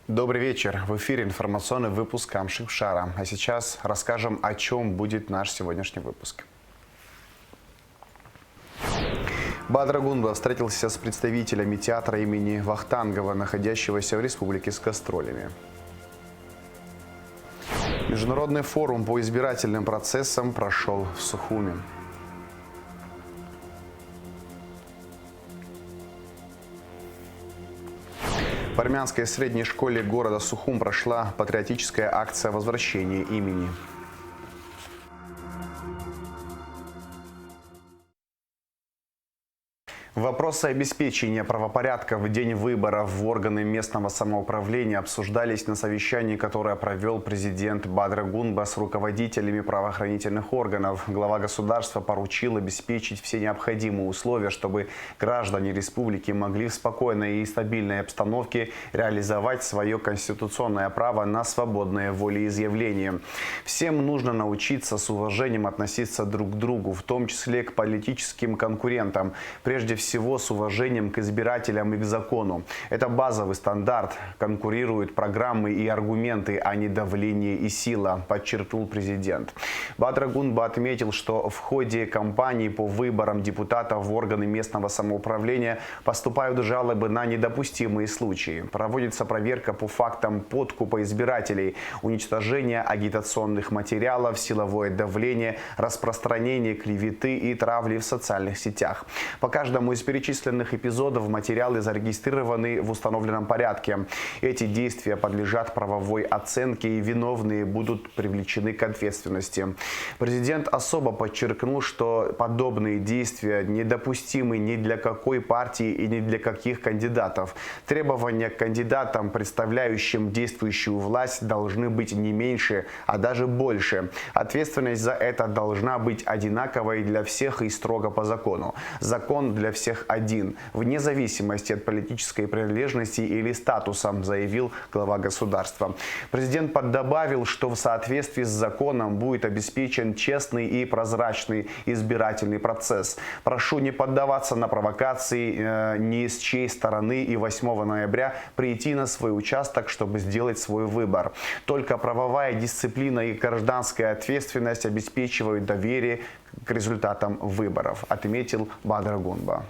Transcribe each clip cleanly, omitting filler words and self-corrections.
Добрый вечер. В эфире информационный выпуск Амшикшара. А сейчас расскажем, о чем будет наш сегодняшний выпуск. Бадр Гунба встретился с представителями театра имени Вахтангова, находящегося в республике с гастролями. Международный форум по избирательным процессам прошел в Сухуми. В армянской средней школе города Сухум прошла патриотическая акция возвращения имени. Вопросы обеспечения правопорядка в день выборов в органы местного самоуправления обсуждались на совещании, которое провел президент Бадр Гунба с руководителями правоохранительных органов. Глава государства поручил обеспечить все необходимые условия, чтобы граждане республики могли в спокойной и стабильной обстановке реализовать свое конституционное право на свободное волеизъявление. Всем нужно научиться с уважением относиться друг к другу, в том числе к политическим конкурентам. Прежде всего с уважением к избирателям и к закону. Это базовый стандарт. Конкурируют программы и аргументы, а не давление и сила, подчеркнул президент. Бадр Гунба отметил, что в ходе кампании по выборам депутатов в органы местного самоуправления поступают жалобы на недопустимые случаи. Проводится проверка по фактам подкупа избирателей, уничтожения агитационных материалов, силовое давление, распространение клеветы и травли в социальных сетях. По каждому из перечисленных эпизодов материалы зарегистрированы в установленном порядке. Эти действия подлежат правовой оценке и виновные будут привлечены к ответственности. Президент особо подчеркнул, что подобные действия недопустимы ни для какой партии и ни для каких кандидатов. Требования к кандидатам, представляющим действующую власть, должны быть не меньше, а даже больше. Ответственность за это должна быть одинаковой для всех и строго по закону. Закон для всех один, вне зависимости от политической принадлежности или статуса, заявил глава государства. Президент добавил, что в соответствии с законом будет обеспечен честный и прозрачный избирательный процесс. Прошу не поддаваться на провокации ни с чьей стороны и 8 ноября прийти на свой участок, чтобы сделать свой выбор. Только правовая дисциплина и гражданская ответственность обеспечивают доверие к результатам выборов, отметил Бадр Гунба.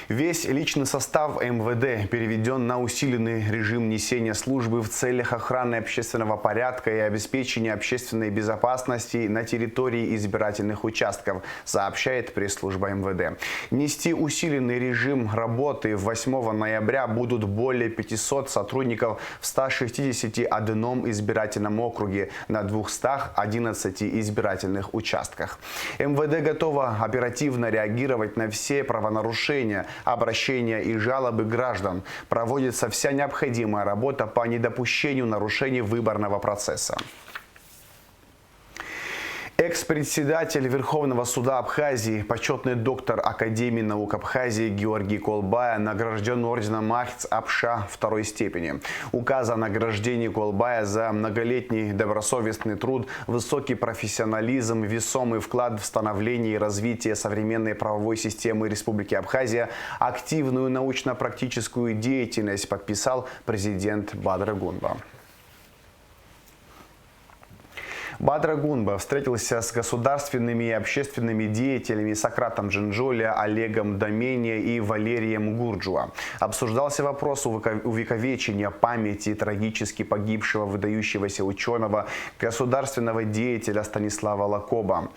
Весь личный состав МВД переведен на усиленный режим несения службы в целях охраны общественного порядка и обеспечения общественной безопасности на территории избирательных участков, сообщает пресс-служба МВД. Нести усиленный режим работы 8 ноября будут более 500 сотрудников в 161 избирательном округе на 211 избирательных участках. МВД готово оперативно реагировать на все правонарушения, обращения и жалобы граждан. Проводится вся необходимая работа по недопущению нарушений выборного процесса. Экс-председатель Верховного суда Абхазии, почетный доктор Академии наук Абхазии Георгий Колбая награжден орденом Махц Апша второй степени. Указ о награждении Колбая за многолетний добросовестный труд, высокий профессионализм, весомый вклад в становление и развитие современной правовой системы Республики Абхазия, активную научно-практическую деятельность подписал президент Бадр Гунба. Бадр Гунба встретился с государственными и общественными деятелями Сократом Джинджоля, Олегом Домения и Валерием Гурджуа. Обсуждался вопрос увековечения памяти трагически погибшего выдающегося ученого, государственного деятеля Станислава Лакоба.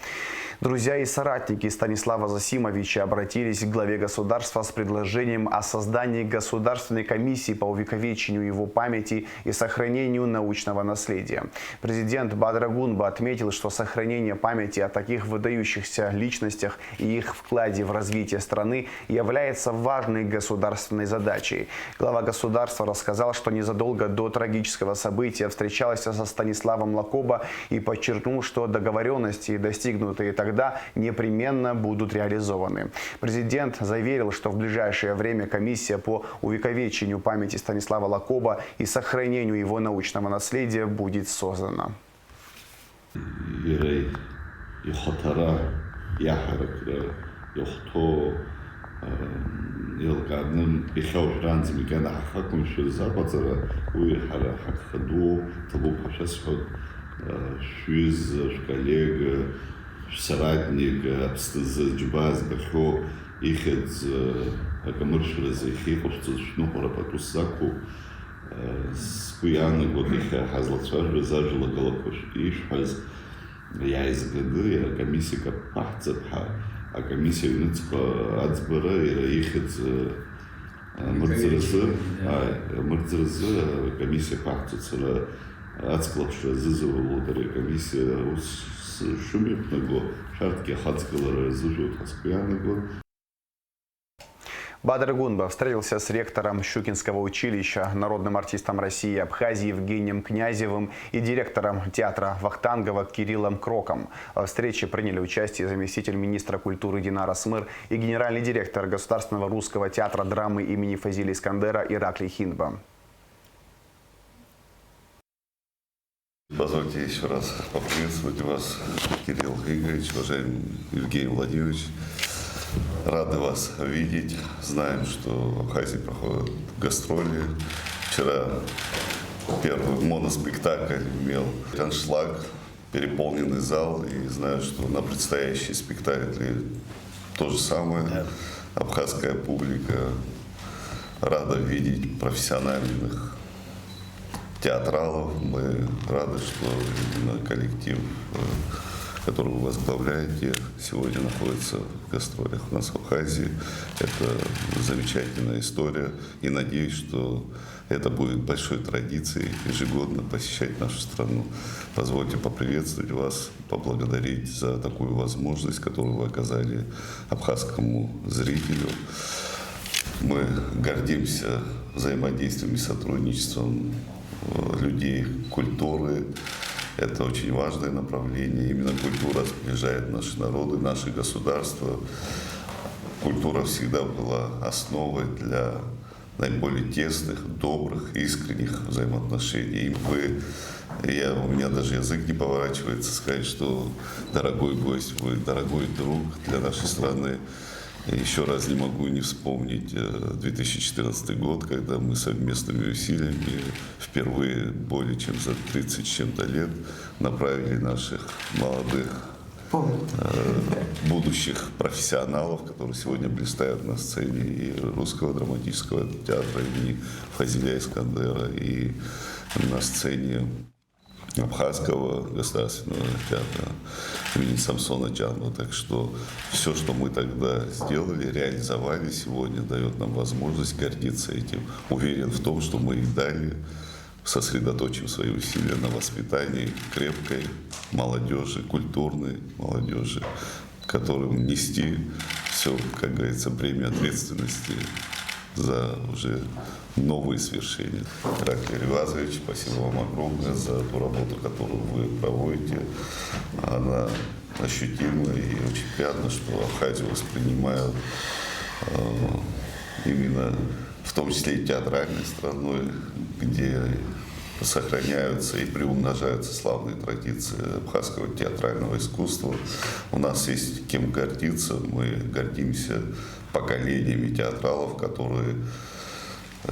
Друзья и соратники Станислава Засимовича обратились к главе государства с предложением о создании государственной комиссии по увековечению его памяти и сохранению научного наследия. Президент Бадр Гунба отметил, что сохранение памяти о таких выдающихся личностях и их вкладе в развитие страны является важной государственной задачей. Глава государства рассказал, что незадолго до трагического события встречался со Станиславом Лакоба и подчеркнул, что договоренности, достигнутые тогда, непременно будут реализованы. Президент заверил, что в ближайшее время комиссия по увековечению памяти Станислава Лакоба и сохранению его научного наследия будет создана. يلقى بيخاوش رانز مكان حقكم شو الزابطرة ويحرا حق خدو طبوب حشاسحد شويز коллег соратник обстыз джбаз бахо ихед акамыршра зехи хочется шнухора патусаку спуяны год их хазлацвар зажила голокош иш хаз я из годы я комиссия пахцепха а комиссия нуцка ацбара ихед мырцырзы комиссия пахцуцера ацклапша зызывала комиссия шумитного шартки хацкалара зужут хаспуяного. Бадр Гунба встретился с ректором Щукинского училища, народным артистом России Абхазии Евгением Князевым и директором театра Вахтангова Кириллом Кроком. В встрече приняли участие заместитель министра культуры Динара Смыр и генеральный директор Государственного русского театра драмы имени Фазиля Искандера Ираклий Хиндба. Позвольте еще раз поприветствовать вас, Кирилл Игоревич, уважаемый Евгений Владимирович. Рады вас видеть. Знаем, что в Абхазии проходят гастроли. Вчера первый моноспектакль имел аншлаг, переполненный зал. И знаю, что на предстоящие спектакли то же самое. Абхазская публика рада видеть профессиональных театралов. Мы рады, что именно коллектив, который вы возглавляете, сегодня находится в гастролях у нас в Абхазии. Это замечательная история. И надеюсь, что это будет большой традицией ежегодно посещать нашу страну. Позвольте поприветствовать вас, поблагодарить за такую возможность, которую вы оказали абхазскому зрителю. Мы гордимся взаимодействием и сотрудничеством людей культуры. Это очень важное направление. Именно культура сближает наши народы, наши государства. Культура всегда была основой для наиболее тесных, добрых, искренних взаимоотношений. У меня даже язык не поворачивается сказать, что дорогой гость, вы дорогой друг для нашей страны. Еще раз не могу не вспомнить 2014 год, когда мы совместными усилиями впервые более чем за 30 с чем-то лет направили наших молодых будущих профессионалов, которые сегодня блистают на сцене и Русского драматического театра имени Фазиля Искандера, и на сцене Абхазского государственного театра имени Самсона Джанова. Так что все, что мы тогда сделали, реализовали сегодня, дает нам возможность гордиться этим. Уверен в том, что мы и далее сосредоточим свои усилия на воспитании крепкой молодежи, культурной молодежи, которым нести все, как говорится, бремя ответственности за уже новые свершения. Ираклий Ревазович, спасибо вам огромное за ту работу, которую вы проводите. Она ощутима, и очень приятно, что Абхазию воспринимают именно в том числе и театральной страной, где сохраняются и приумножаются славные традиции абхазского театрального искусства. У нас есть кем гордиться. Мы гордимся поколениями театралов, которые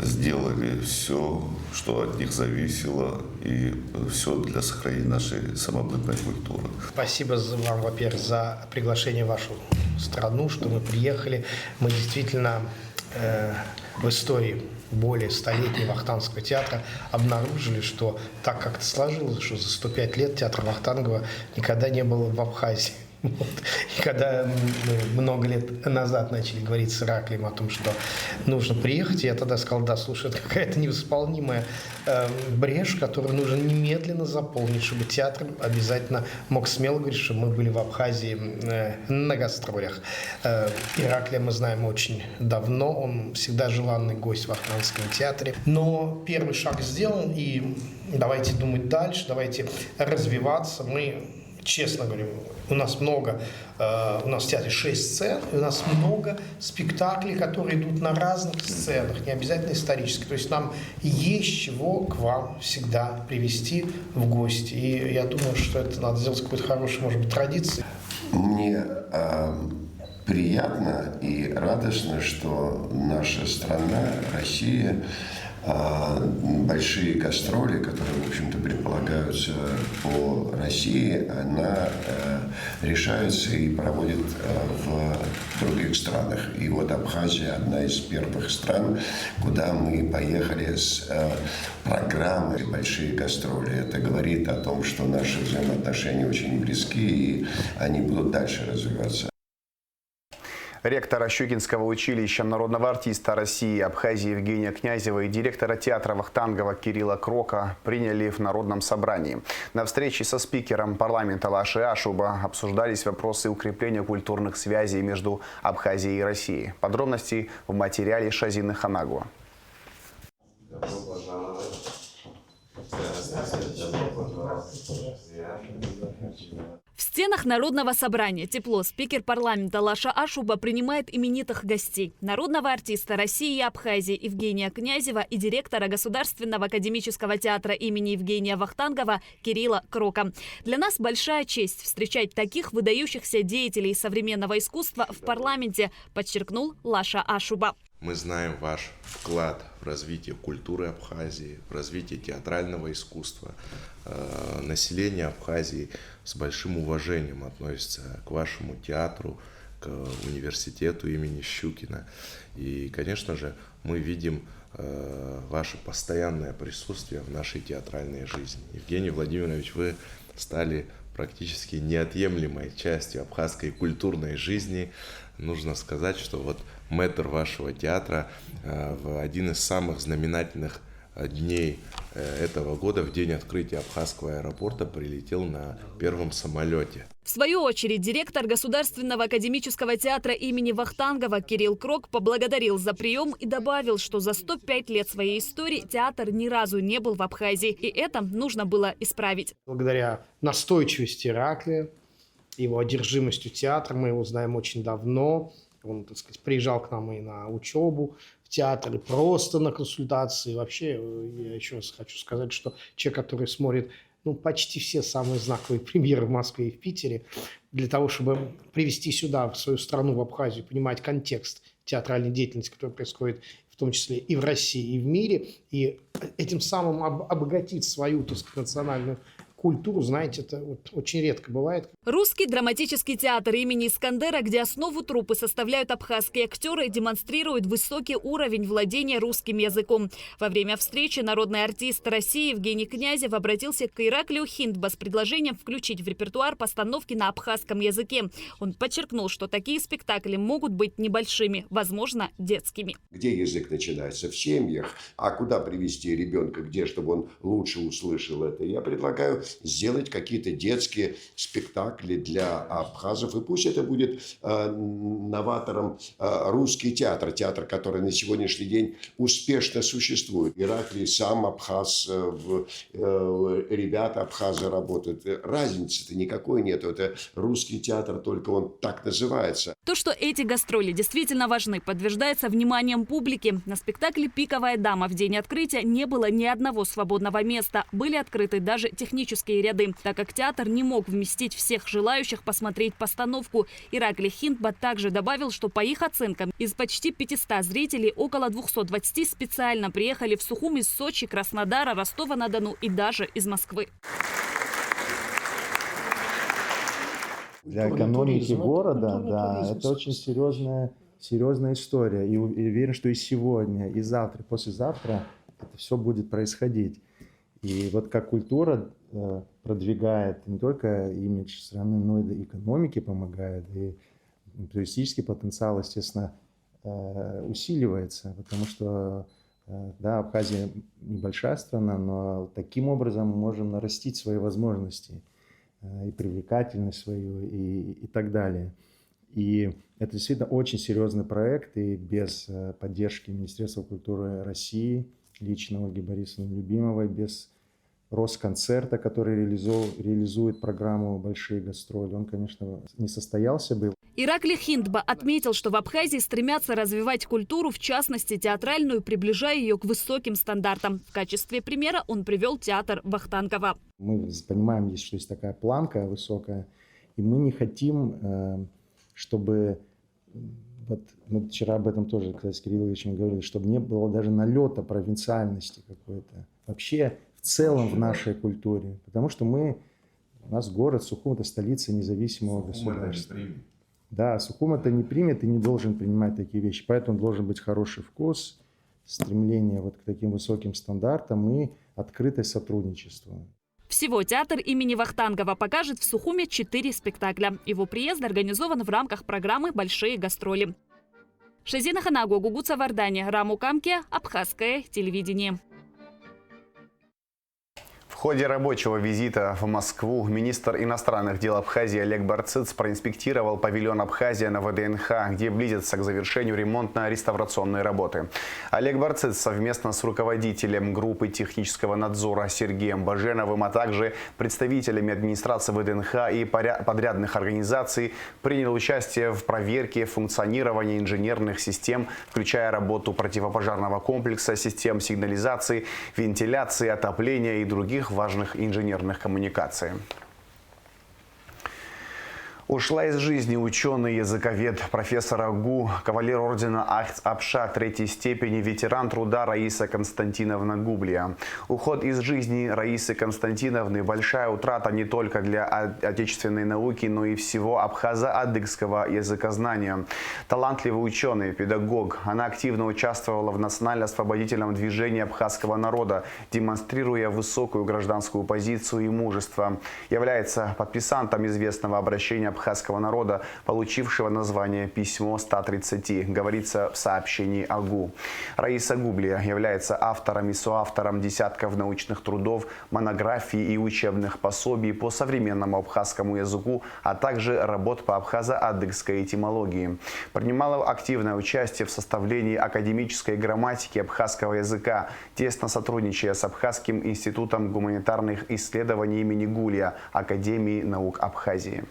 сделали все, что от них зависело, и все для сохранения нашей самобытной культуры. Спасибо вам, во-первых, за приглашение в вашу страну, что мы приехали. Мы действительно в истории более столетнего Вахтанговского театра обнаружили, что так как-то сложилось, что за 105 лет театр Вахтангова никогда не был в Абхазии. Вот. И когда мы много лет назад начали говорить с Ираклием о том, что нужно приехать, я тогда сказал: да, слушай, это какая-то невосполнимая брешь, которую нужно немедленно заполнить, чтобы театр обязательно мог смело говорить, что мы были в Абхазии на гастролях. Ираклия мы знаем очень давно, он всегда желанный гость в Вахтанговском театре. Но первый шаг сделан, и давайте думать дальше, давайте развиваться. Мы, честно говорю, у нас в театре 6 сцен, и у нас много спектаклей, которые идут на разных сценах, не обязательно исторически. То есть нам есть чего к вам всегда привести в гости. И я думаю, что это надо сделать какой-то хорошей, может быть, традицией. Мне приятно и радостно, что наша страна, Россия, большие гастроли, которые, в общем-то, предполагаются по России, она решается и проводит в других странах. И вот Абхазия одна из первых стран, куда мы поехали с программой «Большие гастроли». Это говорит о том, что наши взаимоотношения очень близки, и они будут дальше развиваться. Ректора Щукинского училища народного артиста России Абхазии Евгения Князева и директора театра Вахтангова Кирилла Крока приняли в Народном собрании. На встрече со спикером парламента Лашей Ашуба обсуждались вопросы укрепления культурных связей между Абхазией и Россией. Подробности в материале Шазины Ханагуа. В стенах Народного собрания тепло. Спикер парламента Лаша Ашуба принимает именитых гостей. Народного артиста России и Абхазии Евгения Князева и директора Государственного академического театра имени Евгения Вахтангова Кирилла Крока. Для нас большая честь встречать таких выдающихся деятелей современного искусства в парламенте, подчеркнул Лаша Ашуба. Мы знаем ваш вклад в развитие культуры Абхазии, в развитие театрального искусства. Население Абхазии с большим уважением относится к вашему театру, к университету имени Щукина. И, конечно же, мы видим ваше постоянное присутствие в нашей театральной жизни. Евгений Владимирович, вы стали практически неотъемлемой частью абхазской культурной жизни. Нужно сказать, что вот мэтр вашего театра в один из самых знаменательных дней этого года, в день открытия Абхазского аэропорта, прилетел на первом самолете. В свою очередь, директор Государственного академического театра имени Вахтангова Кирилл Крок поблагодарил за прием и добавил, что за 105 лет своей истории театр ни разу не был в Абхазии, и это нужно было исправить. Благодаря настойчивости Ираклия, его одержимостью театра, мы его знаем очень давно. Он, так сказать, приезжал к нам и на учебу в театр, и просто на консультации. Вообще, я еще раз хочу сказать, что человек, который смотрит почти все самые знаковые премьеры в Москве и в Питере, для того, чтобы привести сюда, в свою страну, в Абхазию, понимать контекст театральной деятельности, которая происходит в том числе и в России, и в мире, и этим самым обогатить свою, так сказать, национальную культуру, знаете, это вот очень редко бывает. Русский драматический театр имени Искандера, где основу труппы составляют абхазские актеры, демонстрирует высокий уровень владения русским языком. Во время встречи народный артист России Евгений Князев обратился к Ираклию Хиндба с предложением включить в репертуар постановки на абхазском языке. Он подчеркнул, что такие спектакли могут быть небольшими, возможно, детскими. Где язык начинается? В семьях. А куда привести ребенка, где, чтобы он лучше услышал это? Я предлагаю сделать какие-то детские спектакли для абхазов. И пусть это будет новатором русский театр. Театр, который на сегодняшний день успешно существует. Ираклий сам абхаз, ребята абхазы работают. Разницы-то никакой нет. Это русский театр, только он так называется. То, что эти гастроли действительно важны, подтверждается вниманием публики. На спектакле «Пиковая дама» в день открытия не было ни одного свободного места. Были открыты даже технические ряды, так как театр не мог вместить всех желающих посмотреть постановку. Ираклий Хиндба также добавил, что по их оценкам из почти 500 зрителей около 220 специально приехали в Сухум из Сочи, Краснодара, Ростова-на-Дону и даже из Москвы. Для экономики города, да, это очень серьезная история. И уверен, что и сегодня, и завтра, и послезавтра это все будет происходить. И вот как культура продвигает не только имидж страны, но и экономике помогает. И туристический потенциал, естественно, усиливается, потому что да, Абхазия небольшая страна, но таким образом мы можем нарастить свои возможности и привлекательность свою и так далее. И это действительно очень серьезный проект, и без поддержки Министерства культуры России, лично Ольги Борисовны Любимовой, без Росконцерта, который реализует программу «Большие гастроли», он, конечно, не состоялся бы. Ираклий Хиндба отметил, что в Абхазии стремятся развивать культуру, в частности театральную, приближая ее к высоким стандартам. В качестве примера он привел театр Вахтангова. Мы понимаем, что есть такая планка высокая, и мы не хотим, чтобы вот мы вчера об этом тоже, кстати, с Кириллом Ильичем говорили, чтобы не было даже налета провинциальности какой-то. Вообще в целом в нашей культуре. Потому что у нас город Сухум – это столица независимого государства. Да, Сухум это не примет и не должен принимать такие вещи. Поэтому должен быть хороший вкус, стремление вот к таким высоким стандартам и открытость сотрудничеству. Всего театр имени Вахтангова покажет в Сухуме 4 спектакля. Его приезд организован в рамках программы «Большие гастроли». Шазина Ханаго, Гугуца Вардани, Раму Камке, Абхазское телевидение. В ходе рабочего визита в Москву министр иностранных дел Абхазии Олег Барцыц проинспектировал павильон «Абхазия» на ВДНХ, где близится к завершению ремонтно-реставрационные работы. Олег Барцыц совместно с руководителем группы технического надзора Сергеем Баженовым, а также представителями администрации ВДНХ и подрядных организаций принял участие в проверке функционирования инженерных систем, включая работу противопожарного комплекса, систем сигнализации, вентиляции, отопления и других важных инженерных коммуникаций. Ушла из жизни ученый-языковед, профессор АГУ, кавалер ордена Ахт-Апша 3-й степени, ветеран труда Раиса Константиновна Гублия. Уход из жизни Раисы Константиновны – большая утрата не только для отечественной науки, но и всего абхазо-адыгского языкознания. Талантливый ученый, педагог. Она активно участвовала в национально-освободительном движении абхазского народа, демонстрируя высокую гражданскую позицию и мужество. Является подписантом известного обращения абхазского народа, получившего название «Письмо 130», говорится в сообщении АГУ. Раиса Гублия является автором и соавтором десятков научных трудов, монографий и учебных пособий по современному абхазскому языку, а также работ по абхазо-адыгской этимологии. Принимала активное участие в составлении академической грамматики абхазского языка, тесно сотрудничая с Абхазским институтом гуманитарных исследований имени Гулия Академии наук Абхазии.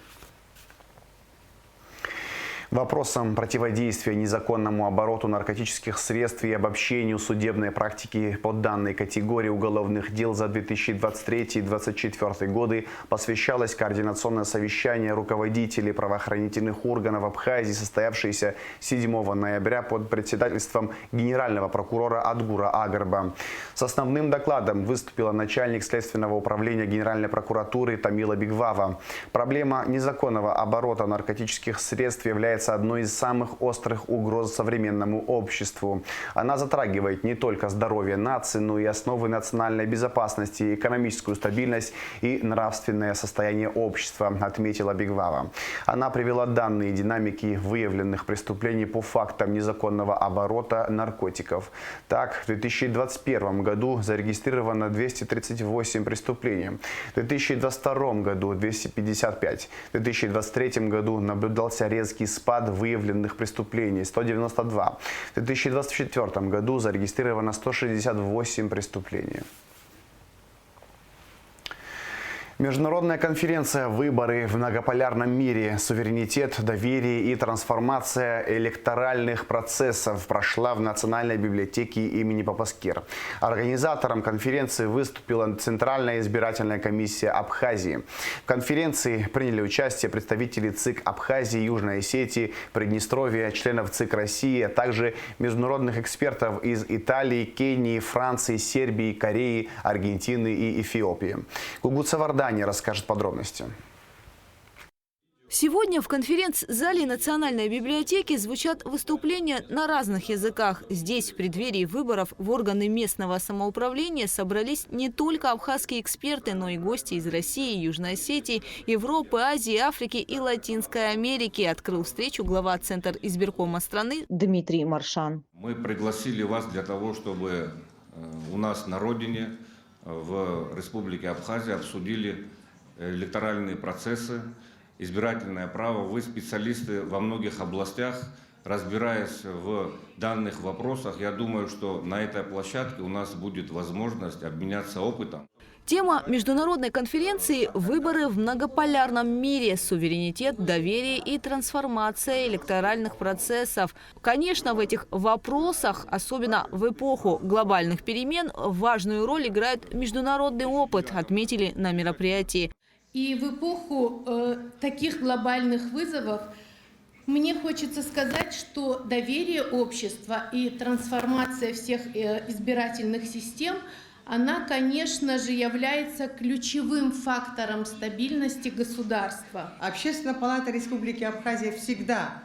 Вопросом противодействия незаконному обороту наркотических средств и обобщению судебной практики по данной категории уголовных дел за 2023-2024 годы посвящалось координационное совещание руководителей правоохранительных органов Абхазии, состоявшееся 7 ноября под председательством генерального прокурора Адгура Агарба. С основным докладом выступила начальник Следственного управления Генеральной прокуратуры Тамила Бигвава. Проблема незаконного оборота наркотических средств является одной из самых острых угроз современному обществу. Она затрагивает не только здоровье нации, но и основы национальной безопасности, экономическую стабильность и нравственное состояние общества, отметила Бигвава. Она привела данные динамики выявленных преступлений по фактам незаконного оборота наркотиков. Так, в 2021 году зарегистрировано 238 преступлений, в 2022 году 255, в 2023 году наблюдался резкий спад выявленных преступлений – 192. В 2024 году зарегистрировано 168 преступлений. Международная конференция «Выборы в многополярном мире. Суверенитет, доверие и трансформация электоральных процессов» прошла в Национальной библиотеке имени Папаскер. Организатором конференции выступила Центральная избирательная комиссия Абхазии. В конференции приняли участие представители ЦИК Абхазии, Южной Осетии, Приднестровья, членов ЦИК России, а также международных экспертов из Италии, Кении, Франции, Сербии, Кореи, Аргентины и Эфиопии. Гугуца Вардани расскажет подробности. Сегодня в конференц-зале Национальной библиотеки звучат выступления на разных языках. Здесь в преддверии выборов в органы местного самоуправления собрались не только абхазские эксперты, но и гости из России, Южной Осетии, Европы, Азии, Африки и Латинской Америки. Открыл встречу глава Центра избиркома страны Дмитрий Маршан. Мы пригласили вас для того, чтобы у нас на родине, в Республике Абхазия, обсудили электоральные процессы, избирательное право. Вы специалисты во многих областях, разбираясь в данных вопросах. Я думаю, что на этой площадке у нас будет возможность обменяться опытом. Тема международной конференции – «Выборы в многополярном мире. Суверенитет, доверие и трансформация электоральных процессов». Конечно, в этих вопросах, особенно в эпоху глобальных перемен, важную роль играет международный опыт, отметили на мероприятии. И в эпоху таких глобальных вызовов Мне хочется сказать, что доверие общества и трансформация всех избирательных систем, она, конечно же, является ключевым фактором стабильности государства. Общественная палата Республики Абхазия всегда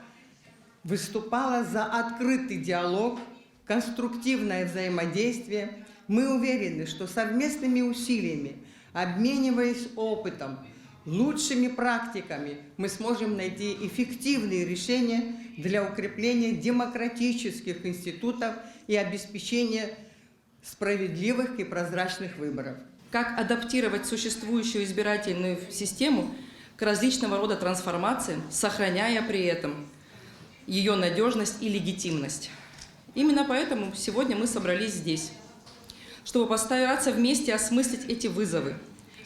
выступала за открытый диалог, конструктивное взаимодействие. Мы уверены, что совместными усилиями, обмениваясь опытом, лучшими практиками, мы сможем найти эффективные решения для укрепления демократических институтов и обеспечения справедливых и прозрачных выборов. Как адаптировать существующую избирательную систему к различного рода трансформациям, сохраняя при этом ее надежность и легитимность. Именно поэтому сегодня мы собрались здесь, чтобы постараться вместе осмыслить эти вызовы,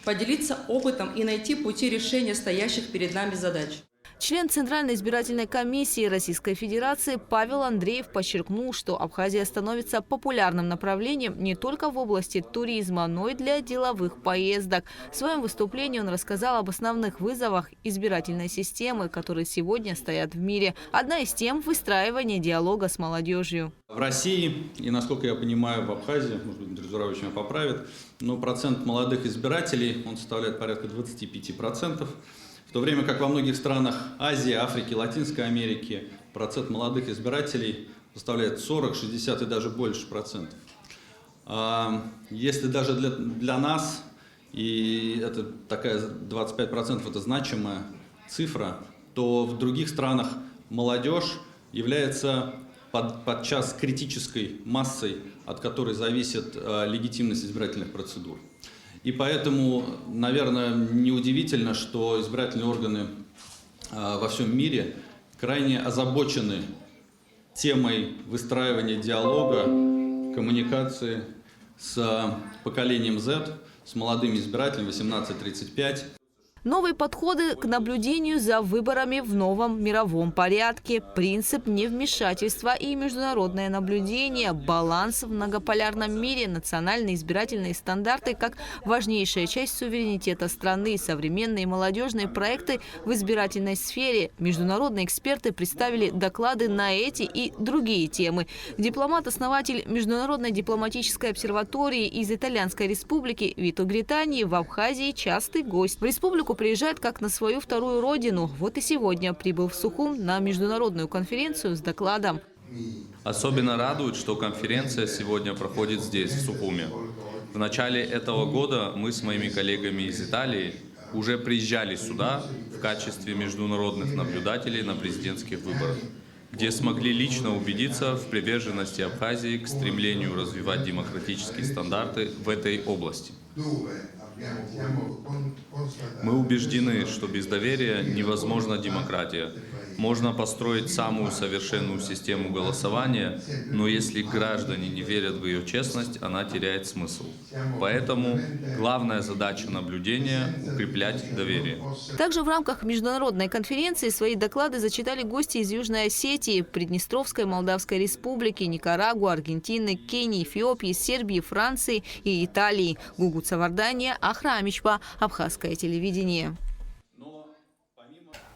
поделиться опытом и найти пути решения стоящих перед нами задач. Член Центральной избирательной комиссии Российской Федерации Павел Андреев подчеркнул, что Абхазия становится популярным направлением не только в области туризма, но и для деловых поездок. В своем выступлении он рассказал об основных вызовах избирательной системы, которые сегодня стоят в мире. Одна из тем – выстраивание диалога с молодежью. В России, и насколько я понимаю, в Абхазии, может быть, Дмитрий Зурович меня поправит, но процент молодых избирателей, он составляет порядка 25%. В то время как во многих странах Азии, Африки, Латинской Америки процент молодых избирателей составляет 40, 60 и даже больше процентов. Если даже для нас, и это такая 25% это значимая цифра, то в других странах молодежь является подчас критической массой, от которой зависит легитимность избирательных процедур. И поэтому, наверное, неудивительно, что избирательные органы во всем мире крайне озабочены темой выстраивания диалога, коммуникации с поколением Z, с молодыми избирателями 18-35. Новые подходы к наблюдению за выборами в новом мировом порядке, принцип невмешательства и международное наблюдение, баланс в многополярном мире, национальные избирательные стандарты как важнейшая часть суверенитета страны, современные молодежные проекты в избирательной сфере. Международные эксперты представили доклады на эти и другие темы. Дипломат-основатель Международной дипломатической обсерватории из Итальянской республики Вито Гритани в Абхазии частый гость. В республику приезжает как на свою вторую родину. Вот и сегодня прибыл в Сухум на международную конференцию с докладом. Особенно радует, что конференция сегодня проходит здесь, в Сухуме. В начале этого года мы с моими коллегами из Италии уже приезжали сюда в качестве международных наблюдателей на президентских выборах, где смогли лично убедиться в приверженности Абхазии к стремлению развивать демократические стандарты в этой области. Мы убеждены, что без доверия невозможна демократия. Можно построить самую совершенную систему голосования, но если граждане не верят в ее честность, она теряет смысл. Поэтому главная задача наблюдения – укреплять доверие. Также в рамках международной конференции свои доклады зачитали гости из Южной Осетии, Приднестровской Молдавской Республики, Никарагуа, Аргентины, Кении, Эфиопии, Сербии, Франции и Италии. Гугут Савардания, Ахрамичпа, Абхазское телевидение.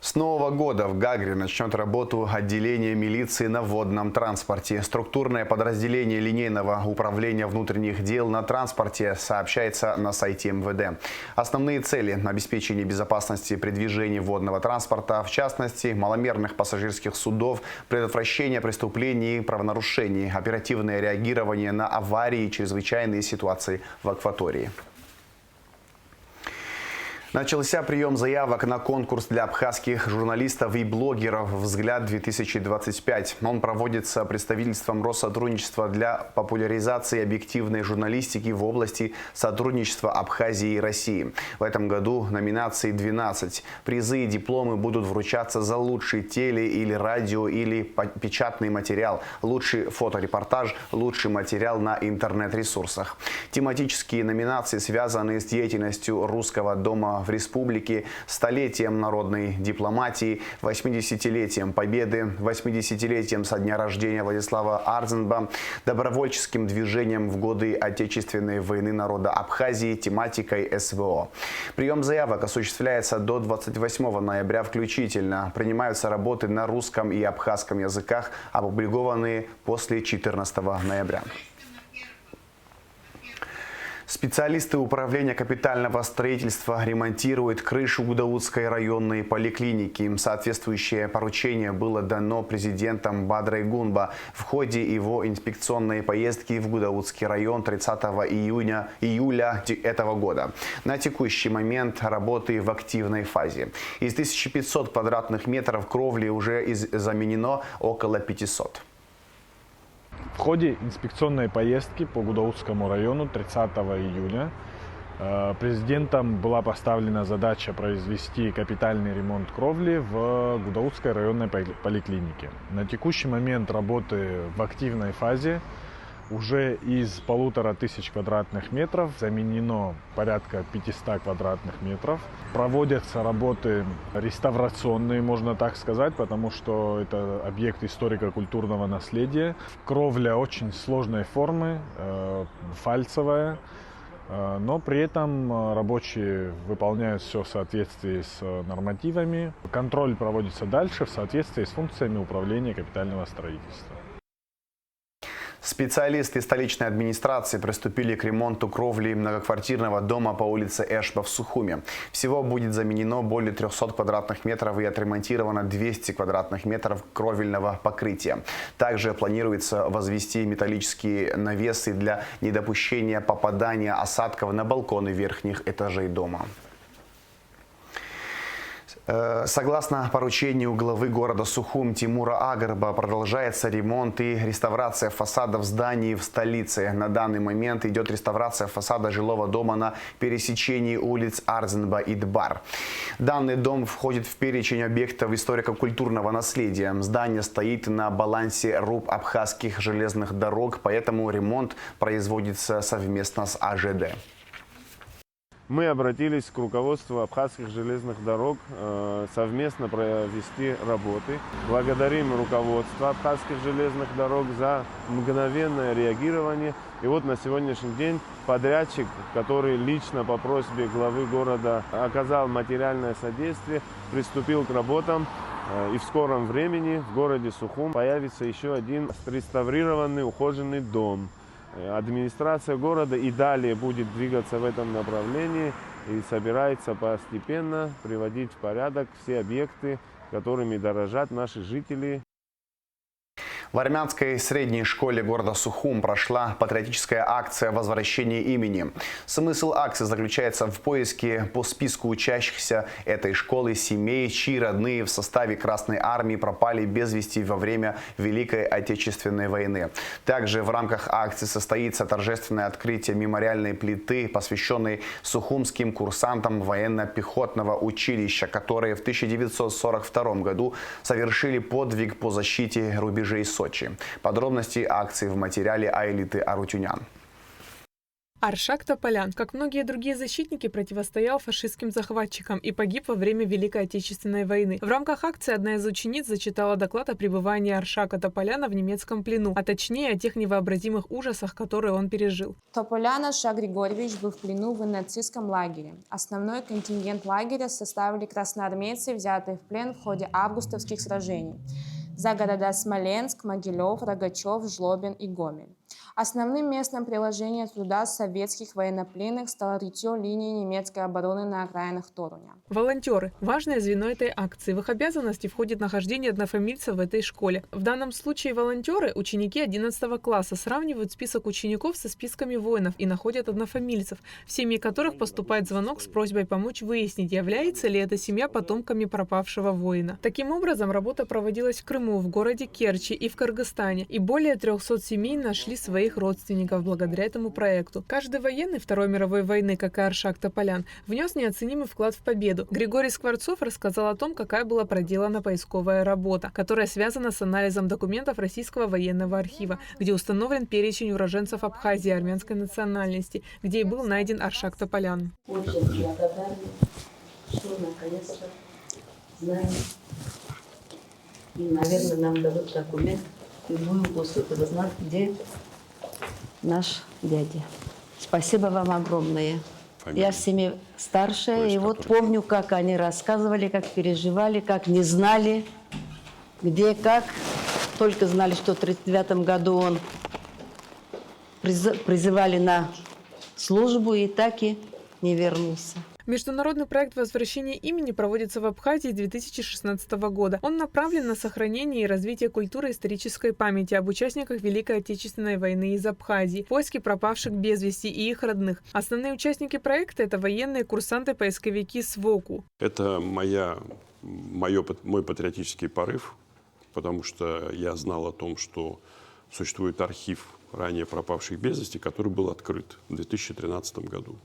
С Нового года в Гагре начнет работу отделение милиции на водном транспорте. Структурное подразделение линейного управления внутренних дел на транспорте сообщается на сайте МВД. Основные цели – обеспечение безопасности при движении водного транспорта, в частности, маломерных пассажирских судов, предотвращение преступлений и правонарушений, оперативное реагирование на аварии и чрезвычайные ситуации в акватории. Начался прием заявок на конкурс для абхазских журналистов и блогеров «Взгляд-2025». Он проводится представительством Россотрудничества для популяризации объективной журналистики в области сотрудничества Абхазии и России. В этом году номинаций 12. Призы и дипломы будут вручаться за лучший теле- или радио- или печатный материал, лучший фоторепортаж, лучший материал на интернет-ресурсах. Тематические номинации связаны с деятельностью Русского дома дома в республике, столетием народной дипломатии, 80-летием Победы, 80-летием со дня рождения Владислава Арзенба, добровольческим движением в годы Отечественной войны народа Абхазии, тематикой СВО. Прием заявок осуществляется до 28 ноября включительно. Принимаются работы на русском и абхазском языках, опубликованные после 14 ноября. Специалисты управления капитального строительства ремонтируют крышу Гудаутской районной поликлиники. Соответствующее поручение было дано президентом Бадрой Гунба в ходе его инспекционной поездки в Гудаутский район 30 июля этого года. На текущий момент работы в активной фазе. Из 1500 квадратных метров кровли уже заменено около 500. В ходе инспекционной поездки по Гудаутскому району 30 июня президентом была поставлена задача произвести капитальный ремонт кровли в Гудаутской районной поликлинике. На текущий момент работы в активной фазе. Уже из 1500 квадратных метров заменено порядка 500 квадратных метров. Проводятся работы реставрационные, можно так сказать, потому что это объект историко-культурного наследия. Кровля очень сложной формы, фальцевая, но при этом рабочие выполняют все в соответствии с нормативами. Контроль проводится дальше в соответствии с функциями управления капитального строительства. Специалисты столичной администрации приступили к ремонту кровли многоквартирного дома по улице Эшба в Сухуме. Всего будет заменено более 300 квадратных метров и отремонтировано 200 квадратных метров кровельного покрытия. Также планируется возвести металлические навесы для недопущения попадания осадков на балконы верхних этажей дома. Согласно поручению главы города Сухум Тимура Агарба, продолжается ремонт и реставрация фасадов зданий в столице. На данный момент идет реставрация фасада жилого дома на пересечении улиц Арзенба и Дбар. Данный дом входит в перечень объектов историко-культурного наследия. Здание стоит на балансе РУП абхазских железных дорог, поэтому ремонт производится совместно с АЖД. Мы обратились к руководству абхазских железных дорог совместно провести работы. Благодарим руководство абхазских железных дорог за мгновенное реагирование. И вот на сегодняшний день подрядчик, который лично по просьбе главы города оказал материальное содействие, приступил к работам. И в скором времени в городе Сухум появится еще один реставрированный, ухоженный дом. Администрация города и далее будет двигаться в этом направлении и собирается постепенно приводить в порядок все объекты, которыми дорожат наши жители. В армянской средней школе города Сухум прошла патриотическая акция возвращения имени. Смысл акции заключается в поиске по списку учащихся этой школы семей, чьи родные в составе Красной Армии пропали без вести во время Великой Отечественной войны. Также в рамках акции состоится торжественное открытие мемориальной плиты, посвященной сухумским курсантам военно-пехотного училища, которые в 1942 году совершили подвиг по защите рубежей Сочи. Подробности акции в материале Айлиты Арутюнян. Аршак Тополян, как многие другие защитники, противостоял фашистским захватчикам и погиб во время Великой Отечественной войны. В рамках акции одна из учениц зачитала доклад о пребывании Аршака Тополяна в немецком плену, а точнее о тех невообразимых ужасах, которые он пережил. Тополян Аршак Григорьевич был в плену в нацистском лагере. Основной контингент лагеря составили красноармейцы, взятые в плен в ходе августовских сражений за города Смоленск, Могилев, Рогачев, Жлобин и Гомель. Основным местом приложения труда советских военнопленных стало рытье линии немецкой обороны на окраинах Торуня. Волонтеры – важное звено этой акции. В их обязанности входит нахождение однофамильцев в этой школе. В данном случае волонтеры – ученики 11 класса, сравнивают список учеников со списками воинов и находят однофамильцев, в семьи которых поступает звонок с просьбой помочь выяснить, является ли эта семья потомками пропавшего воина. Таким образом, работа проводилась в Крыму, в городе Керчи и в Кыргызстане, и более 300 семей нашли своих родственников благодаря этому проекту. Каждый военный Второй мировой войны, как и Аршак Тополян, внес неоценимый вклад в победу. Григорий Скворцов рассказал о том, какая была проделана поисковая работа, которая связана с анализом документов Российского военного архива, где установлен перечень уроженцев Абхазии армянской национальности, где и был найден Аршак Тополян. Очень благодарны что наконец-то знаем. И, наверное, нам дадут документ, и будем после этого знать, где наш дядя. Спасибо вам огромное. Фамилия. Я в семье старшая, и вот помню, как они рассказывали, как переживали, как не знали, где, как. Только знали, что в 1939 году он призывали на службу, и так и не вернулся. Международный проект возвращения имени проводится в Абхазии с 2016 года. Он направлен на сохранение и развитие культуры и исторической памяти об участниках Великой Отечественной войны из Абхазии, поиски пропавших без вести и их родных. Основные участники проекта – это военные, курсанты-поисковики СВОКу. Это мой патриотический порыв, потому что я знал о том, что существует архив ранее пропавших без вести, который был открыт в 2013 году.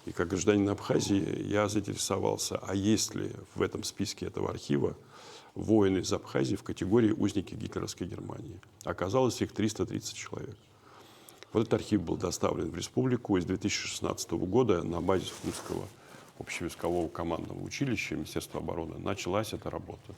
И как гражданин Абхазии я заинтересовался, а есть ли в этом списке этого архива воины из Абхазии в категории узники гитлеровской Германии. Оказалось, их 330 человек. Вот этот архив был доставлен в республику, и с 2016 года на базе Сухумского общевойскового командного училища Министерства обороны началась эта работа.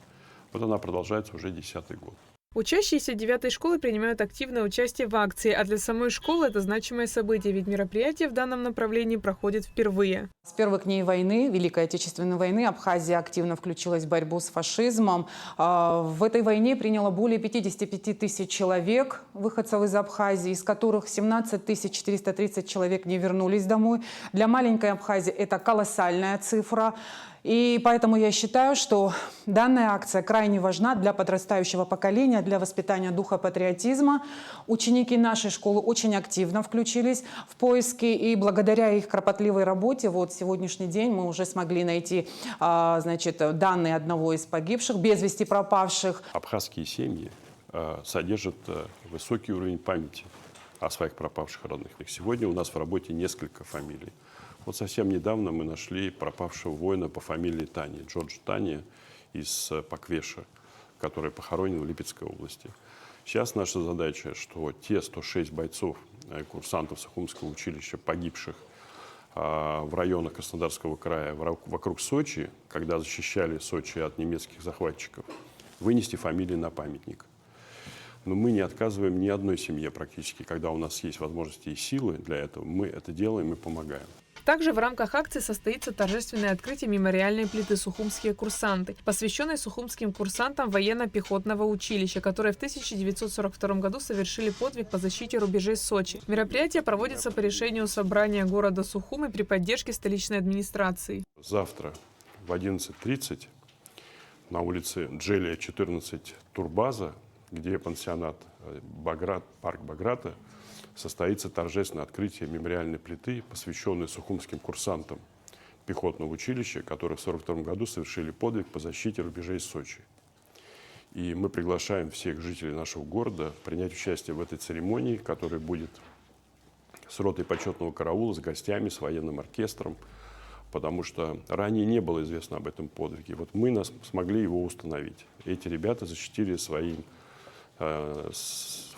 Вот она продолжается уже 10-й год. Учащиеся 9-й школы принимают активное участие в акции, а для самой школы это значимое событие, ведь мероприятие в данном направлении проходит впервые. С первых дней войны, Великой Отечественной войны, Абхазия активно включилась в борьбу с фашизмом. В этой войне приняло более 55 тысяч человек, выходцев из Абхазии, из которых 17 430 человек не вернулись домой. Для маленькой Абхазии это колоссальная цифра. И поэтому я считаю, что данная акция крайне важна для подрастающего поколения, для воспитания духа патриотизма. Ученики нашей школы очень активно включились в поиски, и благодаря их кропотливой работе вот сегодняшний день мы уже смогли найти данные одного из погибших, без вести пропавших. Абхазские семьи содержат высокий уровень памяти о своих пропавших родных. Сегодня у нас в работе несколько фамилий. Вот совсем недавно мы нашли пропавшего воина по фамилии Тани, Джордж Тани из Паквеша, который похоронен в Липецкой области. Сейчас наша задача, что те 106 бойцов, курсантов Сухумского училища, погибших в районах Краснодарского края, вокруг Сочи, когда защищали Сочи от немецких захватчиков, вынести фамилии на памятник. Но мы не отказываем ни одной семье практически, когда у нас есть возможности и силы для этого, мы это делаем и помогаем. Также в рамках акции состоится торжественное открытие мемориальной плиты «Сухумские курсанты», посвященной сухумским курсантам военно-пехотного училища, которые в 1942 году совершили подвиг по защите рубежей Сочи. Мероприятие проводится по решению собрания города Сухумы при поддержке столичной администрации. Завтра в 11:30 на улице Джелия, 14, Турбаза, где пансионат парк Баграта, состоится торжественное открытие мемориальной плиты, посвященной сухумским курсантам пехотного училища, которые в 1942 году совершили подвиг по защите рубежей Сочи. И мы приглашаем всех жителей нашего города принять участие в этой церемонии, которая будет с ротой почетного караула, с гостями, с военным оркестром, потому что ранее не было известно об этом подвиге. Вот мы смогли его установить. Эти ребята защитили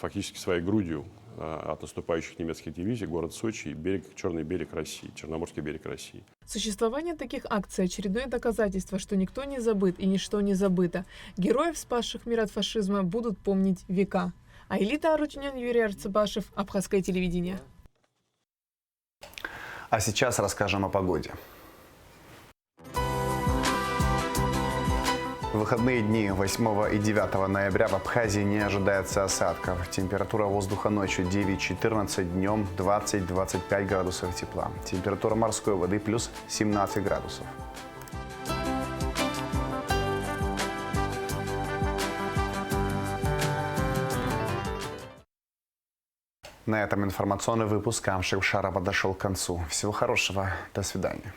фактически своей грудью от наступающих немецких дивизий город Сочи и Черный берег России, Черноморский берег России. Существование таких акций – очередное доказательство, что никто не забыт и ничто не забыто. Героев, спасших мир от фашизма, будут помнить века. Аэлита Арутюнян, Юрий Арцебашев, Абхазское телевидение. А сейчас расскажем о погоде. В выходные дни 8 и 9 ноября в Абхазии не ожидается осадков. Температура воздуха ночью 9-14, днем 20-25 градусов тепла. Температура морской воды плюс 17 градусов. На этом информационный выпуск Амшик Шара подошел к концу. Всего хорошего. До свидания.